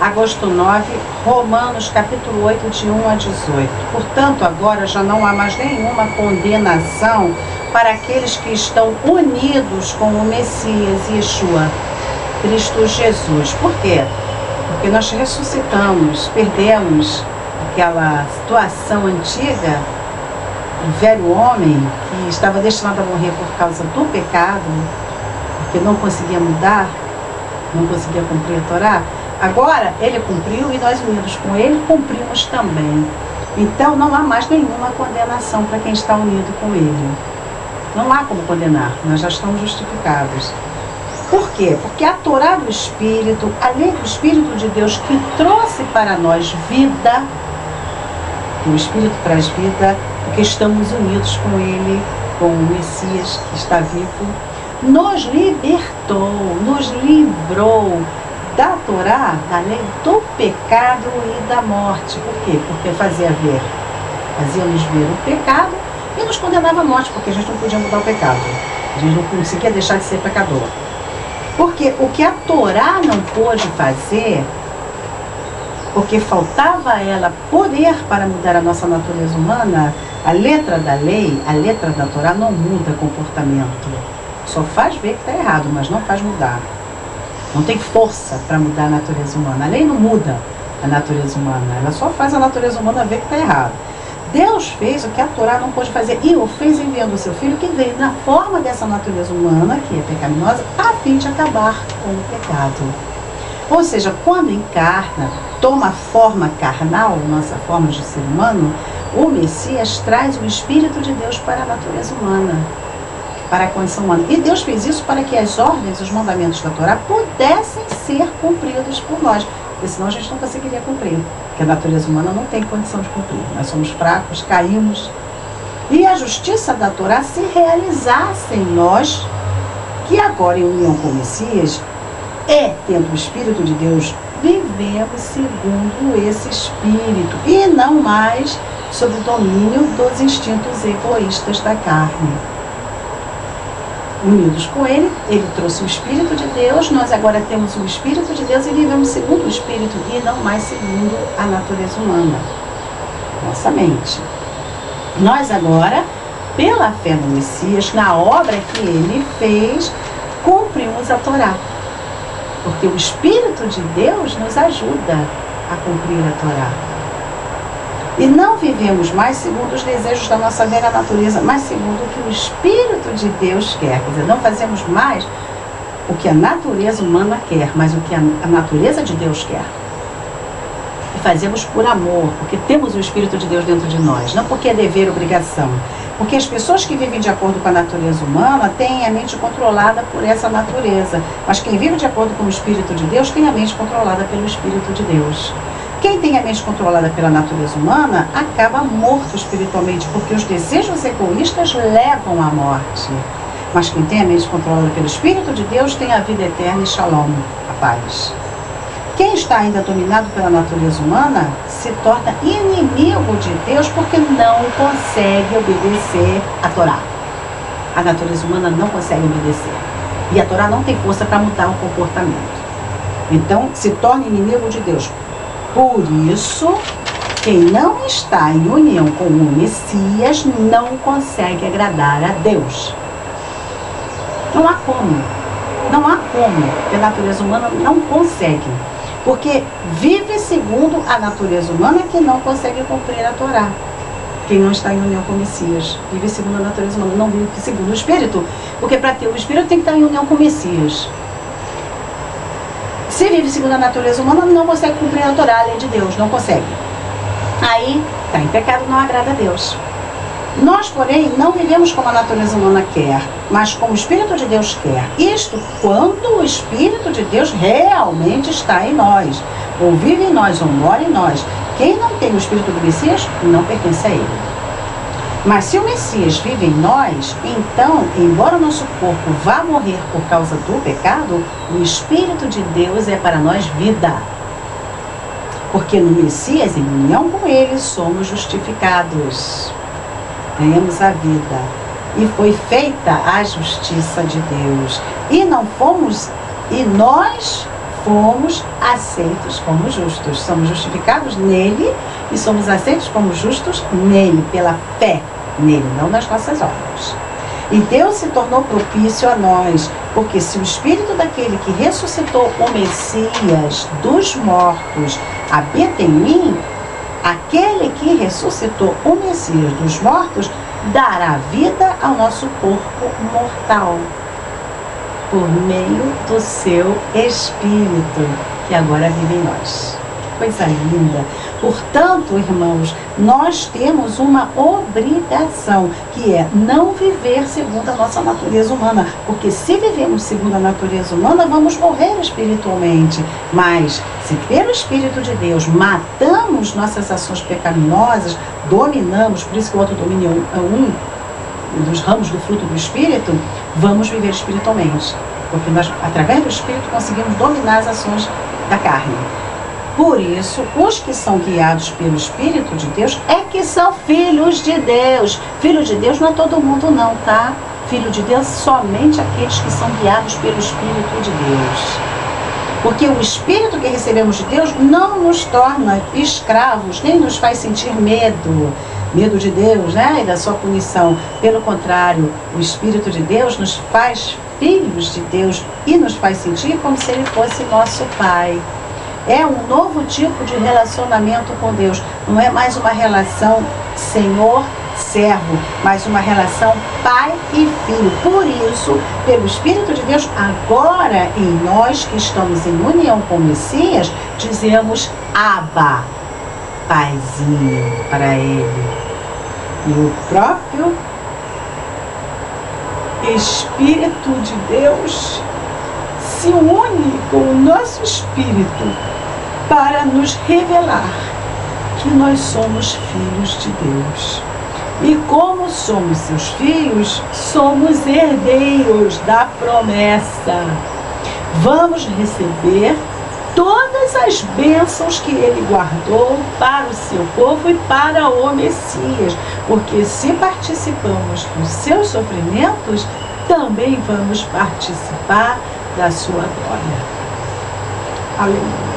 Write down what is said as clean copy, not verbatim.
Agosto 9, Romanos capítulo 8, de 1 a 18. Portanto, agora já não há mais nenhuma condenação para aqueles que estão unidos com o Messias, Yeshua, Cristo Jesus. Por quê? Porque nós ressuscitamos, perdemos aquela situação antiga do velho homem que estava destinado a morrer por causa do pecado, porque não conseguia mudar, não conseguia cumprir a Torá. Agora ele cumpriu e nós unidos com ele cumprimos também. Então não há mais nenhuma condenação para quem está unido com ele. Não há como condenar, nós já estamos justificados. Por quê? Porque a Torá do Espírito, a lei do Espírito de Deus que trouxe para nós vida, que o Espírito traz vida, porque estamos unidos com ele, com o Messias que está vivo, nos libertou, nos livrou da Torá, da lei do pecado e da morte. Por quê? Porque fazia-nos ver o pecado e nos condenava à morte, porque a gente não podia mudar o pecado. A gente não conseguia deixar de ser pecador. Porque o que a Torá não pôde fazer, porque faltava a ela poder para mudar a nossa natureza humana, a letra da lei, a letra da Torá não muda comportamento. Só faz ver que está errado, mas não faz mudar. Não tem força para mudar a natureza humana. A lei não muda a natureza humana, ela só faz a natureza humana ver que está errado. Deus fez o que a Torá não pôde fazer, e o fez enviando o seu Filho, que veio na forma dessa natureza humana, que é pecaminosa, a fim de acabar com o pecado. Ou seja, quando encarna, toma forma carnal, nossa forma de ser humano, o Messias traz o Espírito de Deus para a natureza humana, para a condição humana. E Deus fez isso para que as ordens, os mandamentos da Torá pudessem ser cumpridos por nós, porque senão a gente não conseguiria cumprir, porque a natureza humana não tem condição de cumprir. Nós somos fracos, caímos. E a justiça da Torá se realizasse em nós, que agora em união com o Messias, tendo o Espírito de Deus, vivemos segundo esse Espírito, e não mais sob o domínio dos instintos egoístas da carne. Unidos com ele, ele trouxe o Espírito de Deus, nós agora temos o Espírito de Deus e vivemos segundo o Espírito e não mais segundo a natureza humana, nossa mente. Nós agora, pela fé no Messias, na obra que ele fez, cumprimos a Torá, porque o Espírito de Deus nos ajuda a cumprir a Torá. E não vivemos mais segundo os desejos da nossa velha natureza, mas segundo o que o Espírito de Deus quer. Quer dizer, não fazemos mais o que a natureza humana quer, mas o que a natureza de Deus quer. E fazemos por amor, porque temos o Espírito de Deus dentro de nós, não porque é dever, obrigação. Porque as pessoas que vivem de acordo com a natureza humana têm a mente controlada por essa natureza. Mas quem vive de acordo com o Espírito de Deus tem a mente controlada pelo Espírito de Deus. Quem tem a mente controlada pela natureza humana acaba morto espiritualmente, porque os desejos egoístas levam à morte. Mas quem tem a mente controlada pelo Espírito de Deus tem a vida eterna e shalom, a paz. Quem está ainda dominado pela natureza humana se torna inimigo de Deus porque não consegue obedecer a Torá. A natureza humana não consegue obedecer. E a Torá não tem força para mudar o comportamento. Então, se torna inimigo de Deus. Por isso, quem não está em união com o Messias não consegue agradar a Deus. Não há como. Não há como. Porque a natureza humana não consegue. Porque vive segundo a natureza humana que não consegue cumprir a Torá. Quem não está em união com o Messias vive segundo a natureza humana, não vive segundo o Espírito. Porque para ter o Espírito tem que estar em união com o Messias. Se vive segundo a natureza humana, não consegue cumprir a Torá, a lei de Deus, não consegue. Aí, está em pecado, não agrada a Deus. Nós, porém, não vivemos como a natureza humana quer, mas como o Espírito de Deus quer. Isto quando o Espírito de Deus realmente está em nós, ou vive em nós, ou mora em nós. Quem não tem o Espírito do Messias, não pertence a ele. Mas se o Messias vive em nós, então, embora o nosso corpo vá morrer por causa do pecado, o Espírito de Deus é para nós vida. Porque no Messias, em união com ele, somos justificados. Ganhamos a vida. E foi feita a justiça de Deus. E nós fomos aceitos como justos. Somos justificados nele e somos aceitos como justos nele, pela fé nele, não nas nossas obras. E Deus se tornou propício a nós, porque se o Espírito daquele que ressuscitou o Messias dos mortos habita em mim, aquele que ressuscitou o Messias dos mortos dará vida ao nosso corpo mortal, por meio do seu Espírito, que agora vive em nós. Coisa linda. Portanto, irmãos, nós temos uma obrigação, que é não viver segundo a nossa natureza humana, porque se vivemos segundo a natureza humana, vamos morrer espiritualmente. Mas, se pelo Espírito de Deus matamos nossas ações pecaminosas, dominamos, por isso que o autodomínio é um dos ramos do fruto do Espírito, vamos viver espiritualmente, porque nós, através do Espírito, conseguimos dominar as ações da carne. Por isso, os que são guiados pelo Espírito de Deus é que são filhos de Deus. Filho de Deus não é todo mundo não, tá? Filho de Deus somente aqueles que são guiados pelo Espírito de Deus. Porque o Espírito que recebemos de Deus não nos torna escravos, nem nos faz sentir medo de Deus, né? E da sua punição. Pelo contrário, o Espírito de Deus nos faz filhos de Deus e nos faz sentir como se Ele fosse nosso Pai. É um novo tipo de relacionamento com Deus. Não é mais uma relação Senhor-servo, mas uma relação pai e filho. Por isso, pelo Espírito de Deus, agora em nós que estamos em união com o Messias, dizemos Abba, Paizinho para Ele. E o próprio Espírito de Deus se une com o nosso espírito para nos revelar que nós somos filhos de Deus. E como somos seus filhos, somos herdeiros da promessa. Vamos receber todas as bênçãos que Ele guardou para o seu povo e para o Messias, porque se participamos dos seus sofrimentos, também vamos participar da sua glória. Aleluia.